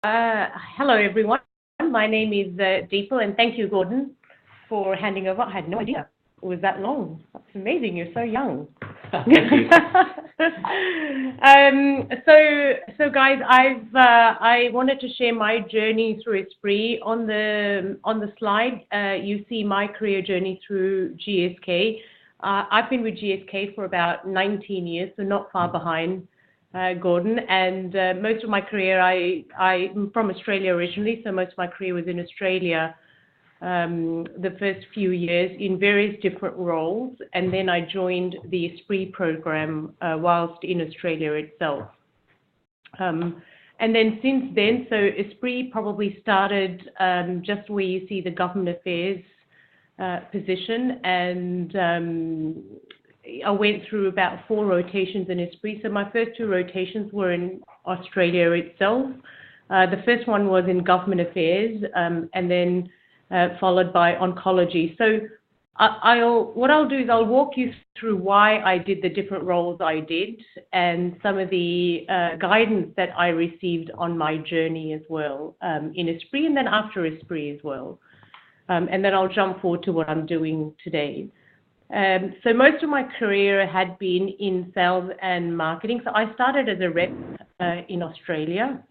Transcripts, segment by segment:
Hello, everyone. My name is Dipal, and thank you, Gordon, for handing over. I had no idea it was that long. That's amazing. You're so young. Thank you. So guys, I wanted to share my journey through Esprit. On the slide, you see my career journey through GSK. I've been with GSK for about 19 years, so not far behind Gordon. And most of my career, I'm from Australia originally, so most of my career was in Australia. The first few years in various different roles, and then I joined the Esprit program whilst in Australia itself. And then since then, so Esprit probably started just where you see the government affairs position, and I went through about 4 rotations in Esprit. So my first 2 rotations were in Australia itself. The first one was in government affairs, and then followed by oncology. So what I'll do is I'll walk you through why I did the different roles I did and some of the guidance that I received on my journey as well in Esprit and then after Esprit as well. And then I'll jump forward to what I'm doing today. So most of my career had been in sales and marketing. So I started as a rep in Australia,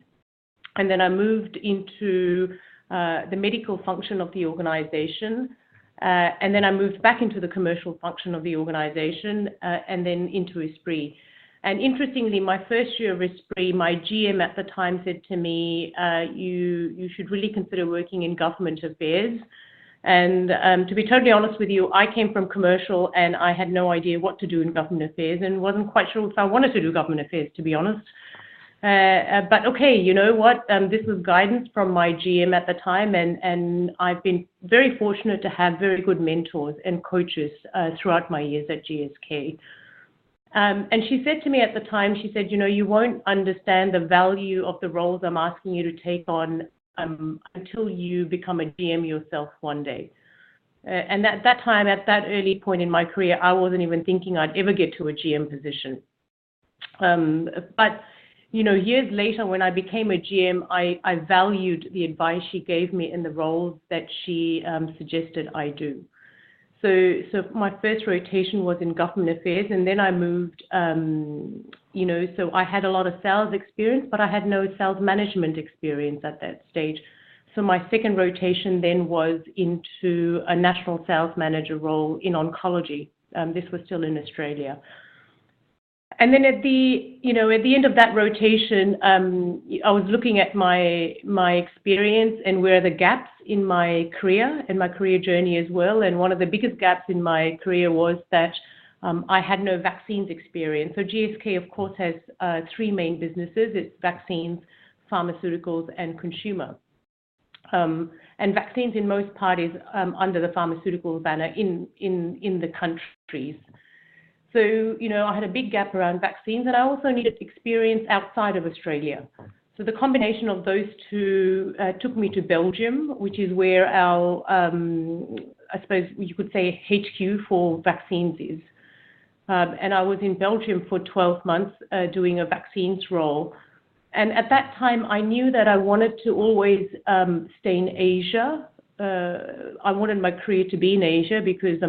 and then I moved into the medical function of the organization, and then I moved back into the commercial function of the organization, and then into Esprit. And interestingly, my first year of Esprit, my GM at the time said to me, you should really consider working in government affairs. And to be totally honest with you, I came from commercial and I had no idea what to do in government affairs and wasn't quite sure if I wanted to do government affairs, to be honest. But okay, you know what? This was guidance from my GM at the time, and I've been very fortunate to have very good mentors and coaches throughout my years at GSK. And she said to me at the time, she said, you won't understand the value of the roles I'm asking you to take on until you become a GM yourself one day. And at that time, at that early point in my career, I wasn't even thinking I'd ever get to a GM position. But years later, when I became a GM, I valued the advice she gave me in the roles that she suggested I do. So my first rotation was in government affairs, and then I moved, so I had a lot of sales experience, but I had no sales management experience at that stage. So my second rotation then was into a national sales manager role in oncology. This was still in Australia. And then at the end of that rotation, I was looking at my experience and where the gaps in my career and my career journey as well. And one of the biggest gaps in my career was that I had no vaccines experience. So GSK, of course, has 3 main businesses. It's vaccines, pharmaceuticals, and consumer. And vaccines in most parties under the pharmaceutical banner in the countries. So, I had a big gap around vaccines, and I also needed experience outside of Australia. So the combination of those 2 took me to Belgium, which is where our, I suppose you could say, HQ for vaccines is. And I was in Belgium for 12 months doing a vaccines role. And at that time, I knew that I wanted to always stay in Asia. I wanted my career to be in Asia because,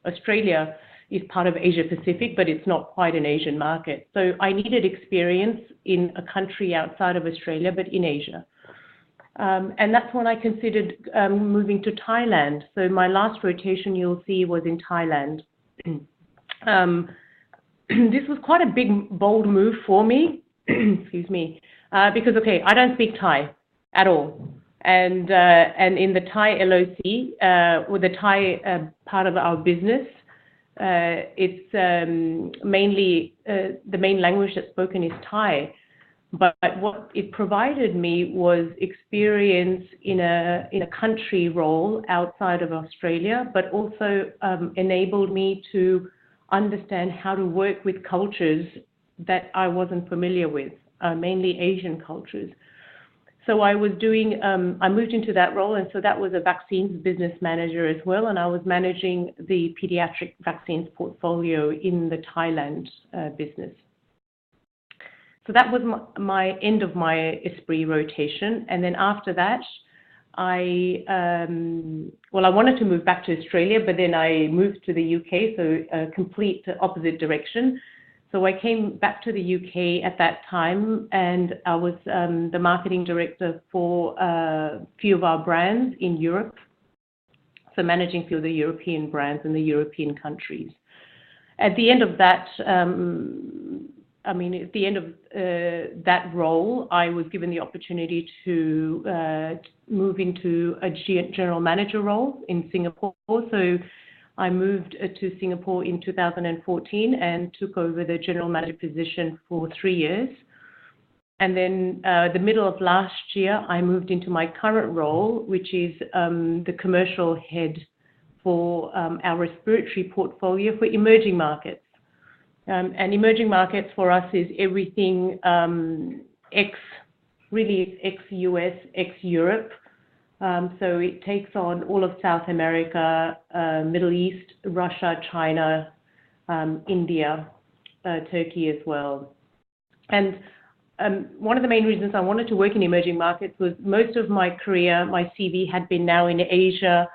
Australia is part of Asia Pacific, but it's not quite an Asian market. So I needed experience in a country outside of Australia, but in Asia. And that's when I considered moving to Thailand. So my last rotation, you'll see, was in Thailand. This was quite a big, bold move for me, excuse me, because, okay, I don't speak Thai at all. And in the Thai LOC, or the Thai part of our business, it's mainly the main language that's spoken is Thai, but what it provided me was experience in a country role outside of Australia, but also enabled me to understand how to work with cultures that I wasn't familiar with, mainly Asian cultures. So I moved into that role, and so that was a vaccines business manager as well, and I was managing the pediatric vaccines portfolio in the Thailand business. So that was my end of my Esprit rotation. And then after that, I wanted to move back to Australia, but then I moved to the UK, so a complete opposite direction. So I came back to the UK at that time, and I was the marketing director for a few of our brands in Europe, so managing a few of the European brands in the European countries. At the end of that, that role, I was given the opportunity to move into a general manager role in Singapore. So I moved to Singapore in 2014 and took over the general manager position for 3 years. And then the middle of last year, I moved into my current role, which is the commercial head for our respiratory portfolio for emerging markets. And emerging markets for us is everything ex-US, ex-Europe. So it takes on all of South America, Middle East, Russia, China, India, Turkey as well. And one of the main reasons I wanted to work in emerging markets was most of my career, my CV had been now in Asia.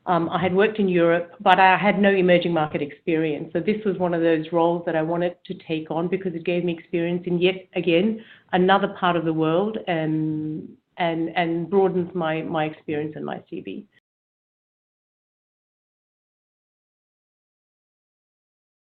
I had worked in Europe, but I had no emerging market experience. So this was one of those roles that I wanted to take on because it gave me experience in yet again another part of the world and broadens my experience and my CV.